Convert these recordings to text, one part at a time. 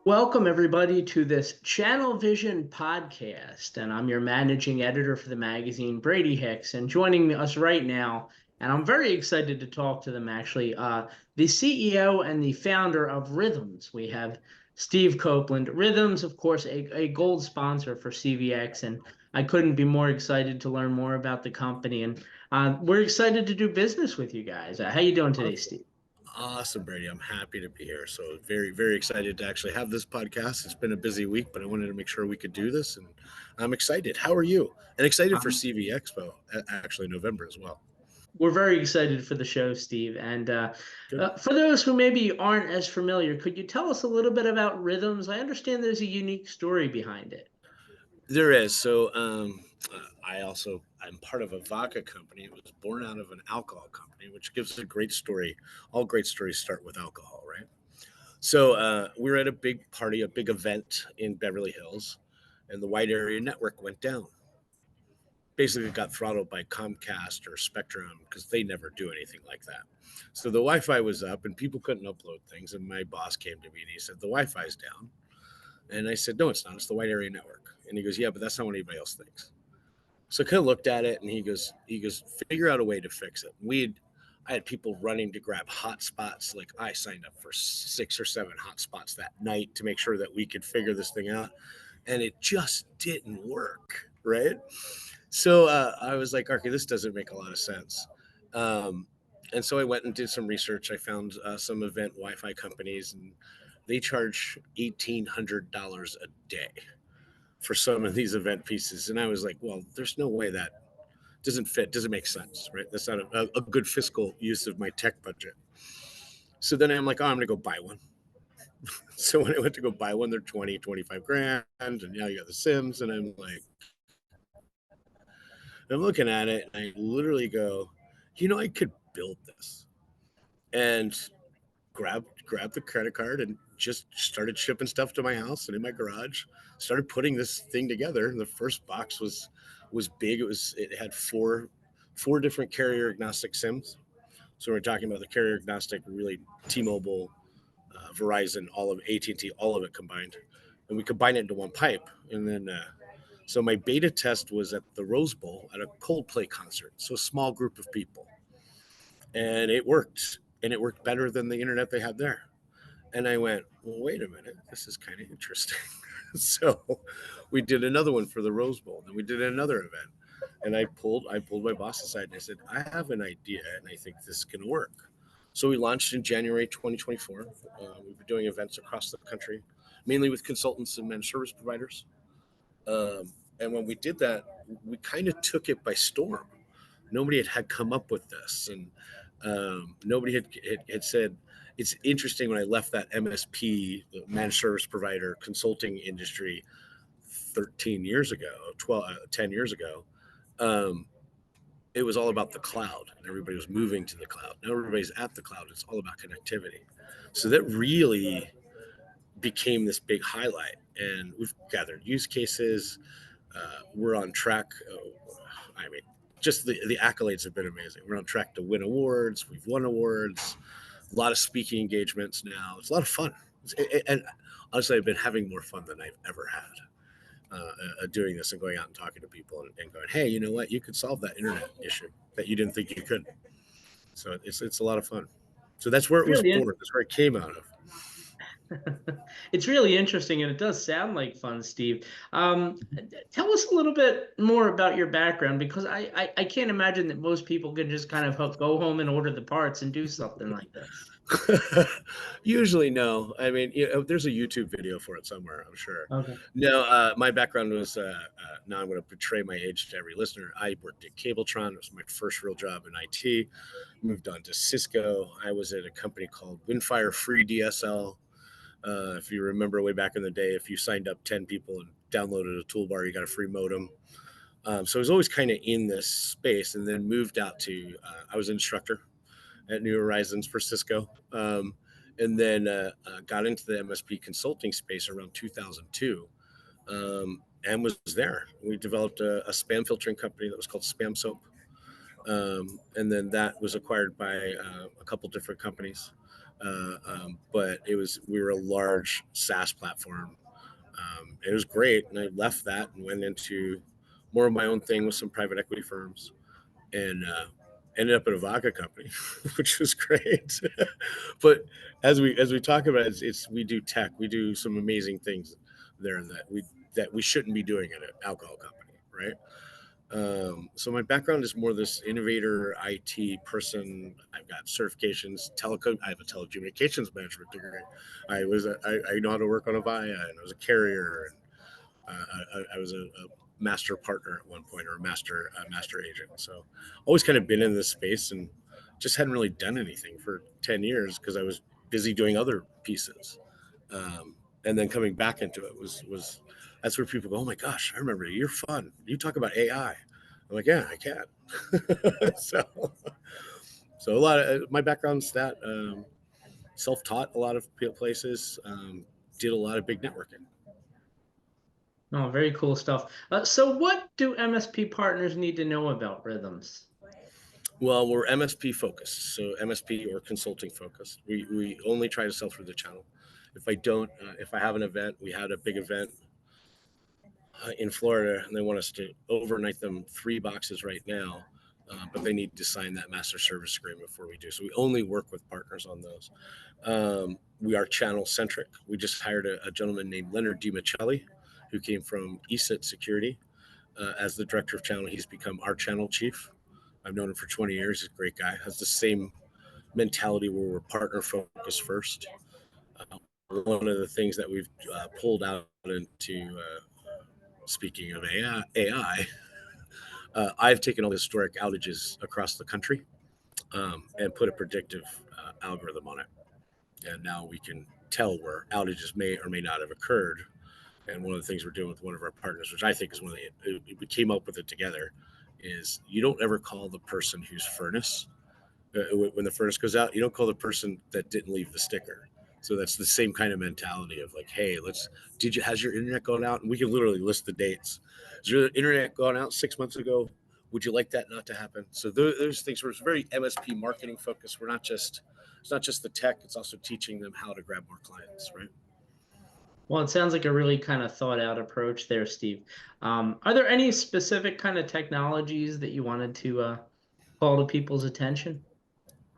Welcome, everybody, to this ChannelVision podcast. And I'm your managing editor for the magazine, Brady Hicks. And joining us right now, and I'm very excited to talk to them actually, the CEO and the founder of RYTHMz. We have Steve Copeland. RYTHMz, of course, a gold sponsor for CVX. And I couldn't be more excited to learn more about the company. And we're excited to do business with you guys. How you doing today, Steve? Awesome, Brady. I'm happy to be here. So very, very excited to actually have this podcast. It's been a busy week, but I wanted to make sure we could do this, and I'm excited. How are you? And excited for CV Expo, actually November as well. We're very excited for the show, Steve. And Good. for those who maybe aren't as familiar, could you tell us a little bit about RYTHMz? I understand there's a unique story behind it. There is. I'm part of a vodka company. It was born out of an alcohol company, which gives a great story. All great stories start with alcohol, right? So we were at a big party, a big event in Beverly Hills, and the wide area network went down. Basically got throttled by Comcast or Spectrum because they never do anything like that. So the Wi-Fi was up and people couldn't upload things. And my boss came to me and he said, "The Wi-Fi's down." And I said, "No, it's not. It's the wide area network." And he goes, "Yeah, but that's not what anybody else thinks." So I kind of looked at it and he goes, "Figure out a way to fix it." I had people running to grab hotspots. Like I signed up for 6 or 7 hotspots that night to make sure that we could figure this thing out. And it just didn't work. Right. So I was like, okay, this doesn't make a lot of sense. Um, and so I went and did some research. I found some event Wi-Fi companies, and they charge $1,800 a day for some of these event pieces. And I was like, well, there's no way that doesn't fit, doesn't make sense, right? That's not a good fiscal use of my tech budget. So then I'm like, oh, I'm going to go buy one. So when I went to go buy one, they're 20, 25 grand. And now you got the Sims. And I'm looking at it and I literally go, I could build this and grab the credit card and just started shipping stuff to my house and in my garage. Started putting this thing together. The first box was big. It had four different carrier agnostic SIMs. So we're talking about the carrier agnostic, really T-Mobile, Verizon, all of AT&T, all of it combined, and we combined it into one pipe. And then so my beta test was at the Rose Bowl at a Coldplay concert, so a small group of people, and it worked, and it worked better than the internet they had there. And I went, well, wait a minute, this is kind of interesting. So we did another one for the Rose Bowl, then we did another event, and I pulled my boss aside and I said, I have an idea, and I think this can work. So we launched in January 2024. We've been doing events across the country, mainly with consultants and managed service providers. And when we did that, we kind of took it by storm. Nobody had come up with this, and nobody had said. It's interesting when I left that MSP, the managed service provider consulting industry, 13 years ago, 10 years ago. Um, it was all about the cloud, and everybody was moving to the cloud. Now everybody's at the cloud. It's all about connectivity. So that really became this big highlight, and we've gathered use cases. We're on track. I mean, just the accolades have been amazing. We're on track to win awards. We've won awards. A lot of speaking engagements now. It's a lot of fun. And honestly, I've been having more fun than I've ever had doing this and going out and talking to people and going, hey, you know what? You could solve that internet issue that you didn't think you could. So it's a lot of fun. So that's where it was Really, born. That's where it came out of. it's really interesting, and it does sound like fun, Steve. Tell us a little bit more about your background, because I can't imagine that most people can just kind of go home and order the parts and do something like this. Usually, no. I mean, there's a YouTube video for it somewhere, I'm sure. Okay. No, my background was now I'm going to betray my age to every listener. I worked at Cabletron. It was my first real job in IT. Moved on to Cisco. I was at a company called Windfire Free DSL. If you remember way back in the day, if you signed up 10 people and downloaded a toolbar, you got a free modem. So I was always kind of in this space, and then moved out to, I was an instructor at New Horizons for Cisco. And then got into the MSP consulting space around 2002, and was there. We developed a spam filtering company that was called Spam Soap. And then that was acquired by a couple different companies. But we were a large SaaS platform. It was great, and I left that and went into more of my own thing with some private equity firms, and ended up at a vodka company, which was great. But as we talk about it, we do tech, we do some amazing things there that we shouldn't be doing at an alcohol company, right? So my background is more this innovator IT person. I've got certifications, telecom. I have a telecommunications management degree. I know how to work on a VIA, and I was a carrier, and I was a master partner at one point, or a master agent. So always kind of been in this space, and just hadn't really done anything for 10 years because I was busy doing other pieces. And then coming back into it was that's where people go, oh my gosh, I remember you. You're fun. You talk about AI. I'm like, yeah, I can. so so a lot of my background's that self-taught a lot of places, did a lot of big networking. Oh, very cool stuff. So what do MSP partners need to know about RYTHMz? Well, we're MSP focused, so MSP or consulting focused. We only try to sell through the channel. If I have an event, we had a big event in Florida, and they want us to overnight them 3 boxes right now, but they need to sign that master service agreement before we do. So we only work with partners on those. We are channel centric. We just hired a gentleman named Leonard DiMichelli, who came from ESET Security as the director of channel. He's become our channel chief. I've known him for 20 years. He's a great guy. Has the same mentality where we're partner focused first. One of the things that we've pulled out into speaking of AI, I've taken all the historic outages across the country and put a predictive algorithm on it. And now we can tell where outages may or may not have occurred. And one of the things we're doing with one of our partners, which I think is we came up with it together, is you don't ever call the person whose furnace, when the furnace goes out, you don't call the person that didn't leave the sticker. So that's the same kind of mentality of like, hey, has your internet gone out? And we can literally list the dates. Has your internet gone out 6 months ago? Would you like that not to happen? So those things were very MSP marketing focused. It's not just the tech, it's also teaching them how to grab more clients, right? Well, it sounds like a really kind of thought out approach there, Steve. Are there any specific kind of technologies that you wanted to call to people's attention?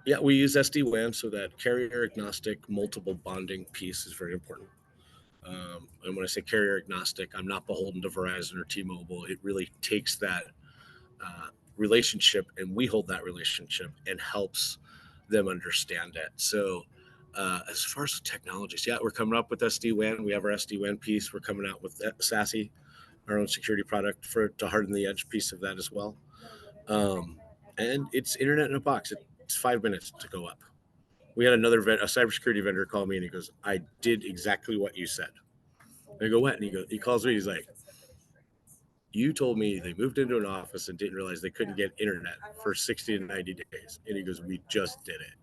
Yeah, we use SD-WAN, so that carrier agnostic multiple bonding piece is very important. And when I say carrier agnostic, I'm not beholden to Verizon or T-Mobile. It really takes that relationship, and we hold that relationship and helps them understand it. So as far as the technologies, yeah, we're coming up with SD-WAN. We have our SD-WAN piece. We're coming out with SASE, our own security product to harden the edge piece of that as well. And it's internet in a box. It's 5 minutes to go up. We had a cybersecurity vendor call me, and he goes, I did exactly what you said. And I go, what? And he calls me, he's like, you told me they moved into an office and didn't realize they couldn't get internet for 60 to 90 days. And he goes, we just did it.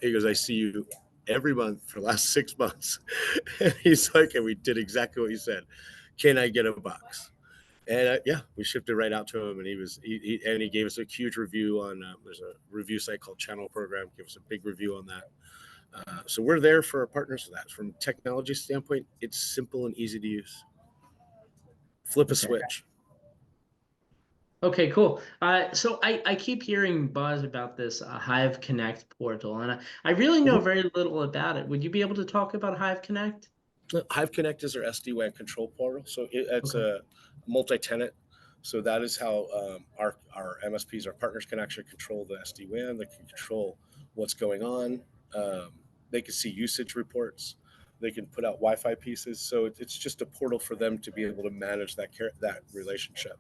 He goes, I see you every month for the last 6 months. And he's like, and we did exactly what you said. Can I get a box? And yeah, we shipped it right out to him, and he gave us a huge review on. There's a review site called Channel Program. Give us a big review on that. So we're there for our partners for that. From a technology standpoint, it's simple and easy to use. Flip a switch. Okay, cool. So I keep hearing buzz about this Hive Connect portal, and I really know very little about it. Would you be able to talk about Hive Connect? Hive Connect is our SD-WAN control portal. So it's a multi-tenant. So that is how our MSPs, our partners, can actually control the SD-WAN. They can control what's going on. They can see usage reports. They can put out Wi-Fi pieces. So it's just a portal for them to be able to manage that relationship.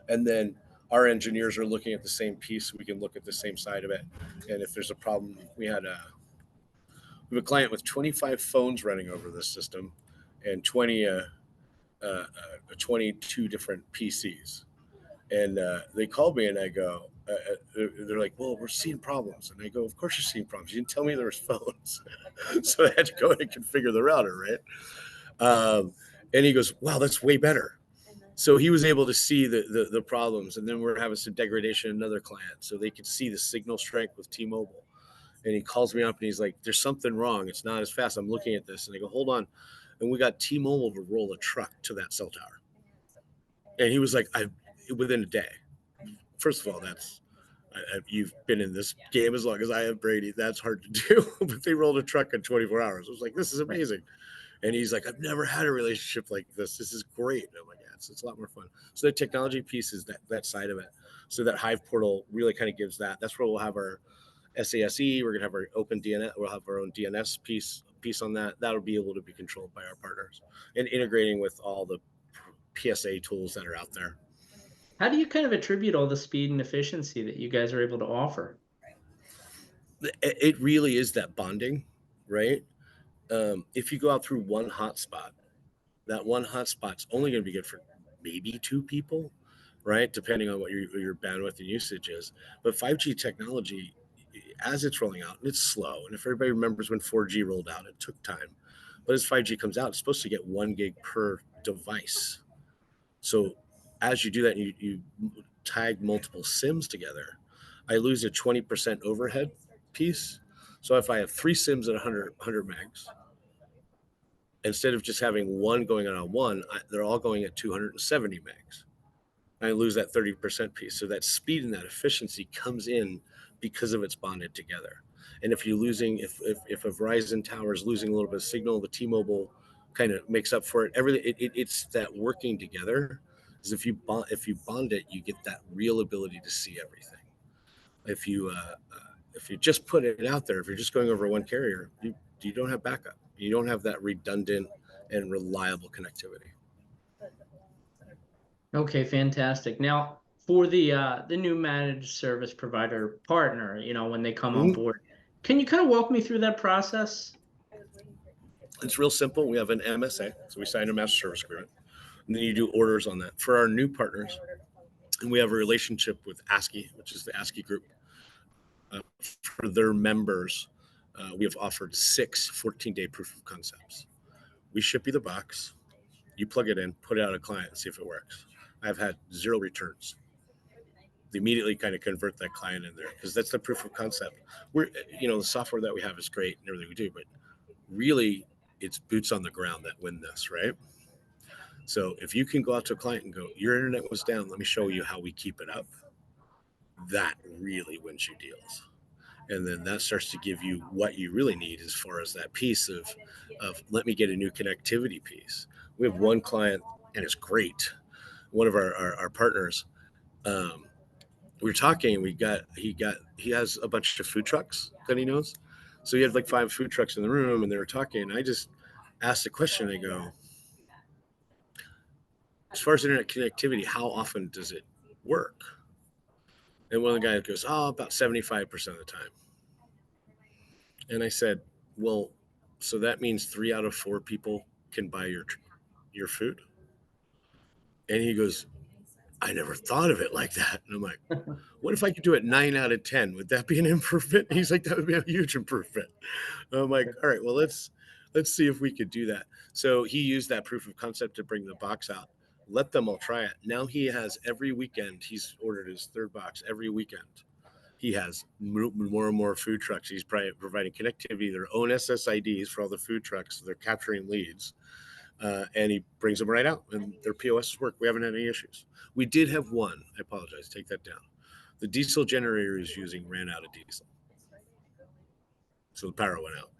And then our engineers are looking at the same piece. We can look at the same side of it. And if there's a problem, we have a client with 25 phones running over this system and 22 different PCs. And they called me, and I go, they're like, well, we're seeing problems. And I go, of course you're seeing problems. You didn't tell me there was phones. So I had to go in and configure the router, right? And he goes, wow, that's way better. So he was able to see the problems. And then we're having some degradation in another client. So they could see the signal strength with T-Mobile. And he calls me up and he's like, there's something wrong. It's not as fast. I'm looking at this. And I go, hold on. And we got T-Mobile to roll a truck to that cell tower. And he was like, within a day. First of all, you've been in this game as long as I have, Brady. That's hard to do. But they rolled a truck in 24 hours. I was like, this is amazing. And he's like, I've never had a relationship like this. This is great. And I'm like, yeah, it's a lot more fun. So the technology piece is that side of it. So that Hive portal really kind of gives that. That's where we'll have our SASE. We're gonna have our open DNS. We'll have our own DNS piece on that. That'll be able to be controlled by our partners and integrating with all the PSA tools that are out there. How do you kind of attribute all the speed and efficiency that you guys are able to offer? It really is that bonding, right? If you go out through one hotspot, that one hotspot's only going to be good for maybe 2 people, right? Depending on what your bandwidth and usage is. But 5G technology, as it's rolling out, and it's slow. And if everybody remembers when 4G rolled out, it took time. But as 5G comes out, it's supposed to get 1 gig per device. So as you do that, and you tag multiple SIMs together, I lose a 20% overhead piece. So if I have 3 SIMs at 100 megs, instead of just having one going on one, they're all going at 270 megs. I lose that 30% piece. So that speed and that efficiency comes in because of it's bonded together. And if you're losing, if a Verizon tower is losing a little bit of signal, the T-Mobile kind of makes up for it. It's that working together. Because if you bond it, you get that real ability to see everything. If you just put it out there, if you're just going over one carrier, you don't have backup. You don't have that redundant and reliable connectivity. Okay, fantastic. Now, for the new managed service provider partner, when they come on board, can you kind of walk me through that process? It's real simple. We have an MSA, so we sign a master service agreement, and then you do orders on that. For our new partners, and we have a relationship with ASCII, which is the ASCII group. For their members, we have offered 6 14-day proof of concepts. We ship you the box, you plug it in, put it out a client, and see if it works. I've had 0 returns. They immediately kind of convert that client in there because that's the proof of concept. The software that we have is great and everything we do, but really it's boots on the ground that win this, right? So if you can go out to a client and go, your internet was down, let me show you how we keep it up. That really wins you deals. And then that starts to give you what you really need as far as that piece of let me get a new connectivity piece. We have one client, and it's great. One of our partners, we were talking, and he has a bunch of food trucks that he knows. So he had like 5 food trucks in the room, and they were talking, and I just asked a question. I go, as far as internet connectivity, how often does it work? And one of the guys goes, about 75% of the time. And I said, well, so that means 3 out of 4 people can buy your food? And he goes, I never thought of it like that. And I'm like, what if I could do it 9 out of 10? Would that be an improvement? He's like, that would be a huge improvement. And I'm like, all right, well, let's see if we could do that. So he used that proof of concept to bring the box out. Let them all try it. Now he has every weekend, he's ordered his 3rd box every weekend. He has more and more food trucks. He's providing connectivity, their own SSIDs for all the food trucks. So they're capturing leads, and he brings them right out, and their POS work. We haven't had any issues. We did have one. I apologize. Take that down. The diesel generator he's using ran out of diesel, so the power went out.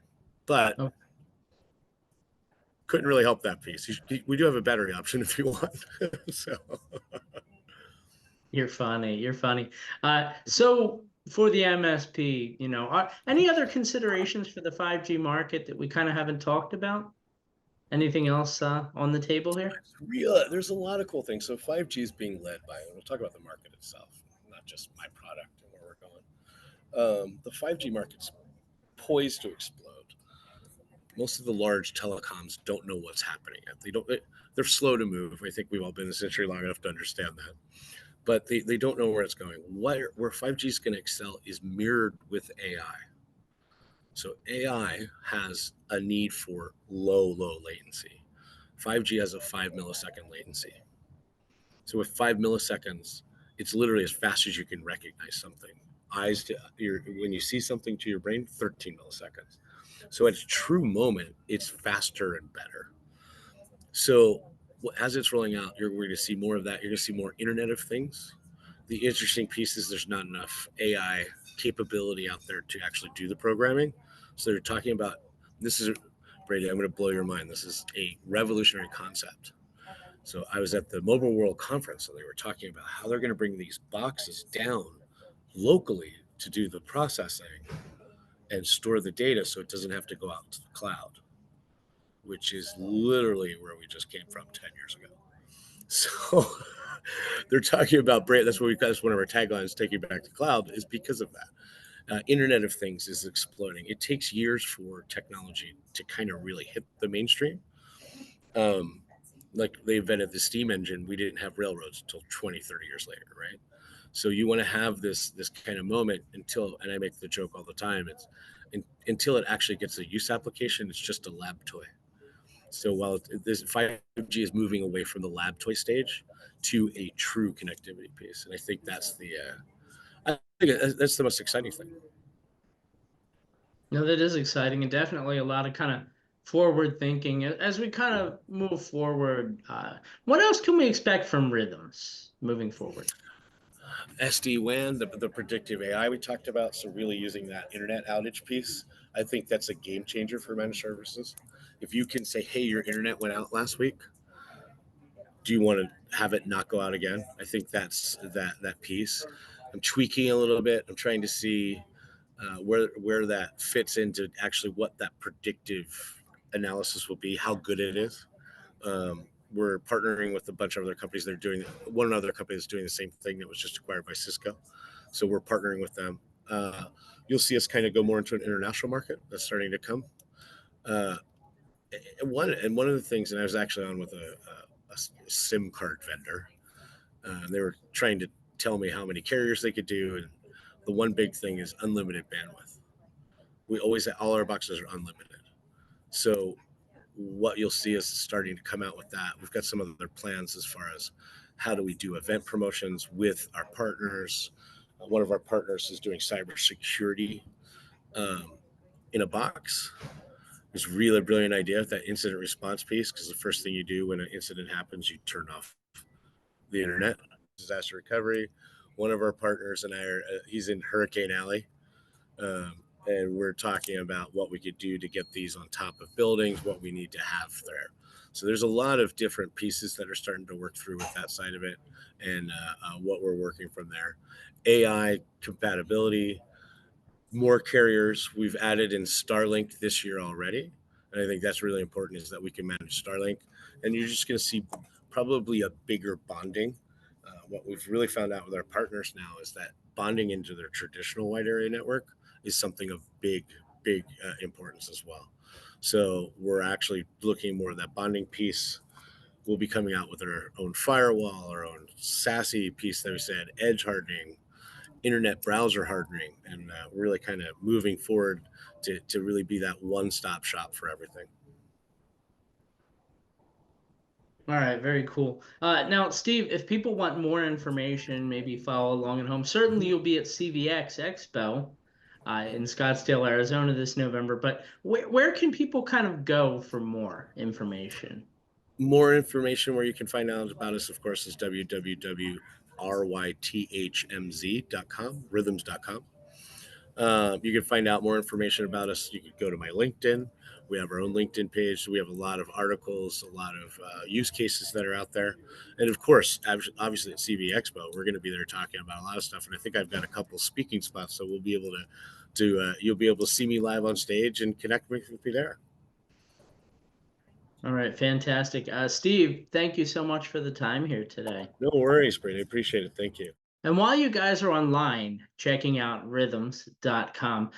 But couldn't really help that piece. We do have a battery option if you want. So. You're funny. You're funny. So for the MSP, any other considerations for the 5G market that we kind of haven't talked about? Anything else on the table here? There's a lot of cool things. So 5G is being led by, and we'll talk about the market itself, not just my product and where we're going. The 5G market's poised to explode. Most of the large telecoms don't know what's happening yet. They're slow to move. I think we've all been in this industry long enough to understand that. But they don't know where it's going. Where 5G is going to excel is mirrored with AI. So AI has a need for low latency. 5G has a 5 millisecond latency. So with 5 milliseconds, it's literally as fast as you can recognize something eyes to when you see something to your brain, 13 milliseconds. So at a true moment, it's faster and better. So as it's rolling out, you're going to see more of that. You're going to see more Internet of Things. The interesting piece is there's not enough AI capability out there to actually do the programming. So they're talking about this is Brady. I'm going to blow your mind. This is a revolutionary concept. So I was at the Mobile World Conference, and they were talking about how they're going to bring these boxes down locally to do the processing and store the data, so it doesn't have to go out to the cloud, which is literally where we just came from 10 years ago. So they're talking about that's what that's one of our taglines, taking back the cloud, is because of that. Internet of Things is exploding. It takes years for technology to kind of really hit the mainstream. Like they invented the steam engine, we didn't have railroads until 20, 30 years later, right? So you want to have this kind of moment until, and I make the joke all the time, until it actually gets a use application, it's just a lab toy. So while this 5G is moving away from the lab toy stage to a true connectivity piece, and I think that's that's the most exciting thing. No, that is exciting, and definitely a lot of kind of forward thinking as we kind of move forward. What else can we expect from RYTHMz moving forward? SD-WAN, the predictive AI we talked about, so really using that internet outage piece, I think that's a game changer for managed services. If you can say, hey, your internet went out last week, do you want to have it not go out again? I think that's that piece. I'm tweaking a little bit. I'm trying to see where that fits into actually what that predictive analysis will be, how good it is. We're partnering with a bunch of other companies that are doing one other company that's doing the same thing that was just acquired by Cisco. So we're partnering with them. You'll see us kind of go more into an international market that's starting to come. One of the things, and I was actually on with a SIM card vendor. They were trying to tell me how many carriers they could do, and the one big thing is unlimited bandwidth. We always, all our boxes are unlimited. So what you'll see is starting to come out with that. We've got some other plans as far as how do we do event promotions with our partners. One of our partners is doing cybersecurity in a box. It's really a brilliant idea, that incident response piece, because the first thing you do when an incident happens, you turn off the internet. Disaster recovery. One of our partners and I are, he's in Hurricane Alley. And we're talking about what we could do to get these on top of buildings, what we need to have there. So there's a lot of different pieces that are starting to work through with that side of it, and what we're working from there. AI compatibility, more carriers. We've added in Starlink this year already, and I think that's really important, is that we can manage Starlink. And you're just going to see probably a bigger bonding. What we've really found out with our partners now is that bonding into their traditional wide area network is something of big importance as well. So we're actually looking more at that bonding piece. We'll be coming out with our own firewall, our own SASE piece that we said, edge hardening, internet browser hardening, and really kind of moving forward to really be that one-stop shop for everything. All right, very cool. Now, Steve, if people want more information, maybe follow along at home. Certainly, you'll be at CVX Expo in Scottsdale, Arizona this November. But where can people kind of go for more information? More information where you can find out about us, of course, is www.rythmz.com, rythms.com. You can find out more information about us. You could go to my LinkedIn. We have our own LinkedIn page. So we have a lot of articles, a lot of use cases that are out there. And of course, obviously at CV Expo, we're going to be there talking about a lot of stuff. And I think I've got a couple speaking spots, so we'll be able to you'll be able to see me live on stage and connect with me there. All right, fantastic. Steve, thank you so much for the time here today. No worries, Brady. I appreciate it. Thank you. And while you guys are online checking out RYTHMz.com,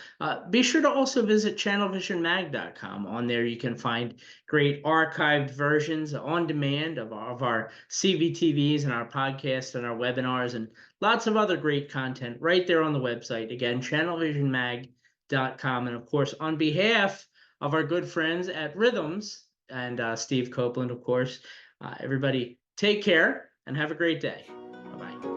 be sure to also visit ChannelVisionMag.com. On there, you can find great archived versions on demand of our CVTVs and our podcasts and our webinars and lots of other great content right there on the website. Again, ChannelVisionMag.com. And of course, on behalf of our good friends at RYTHMz and Steve Copeland, of course, everybody take care and have a great day. Bye-bye.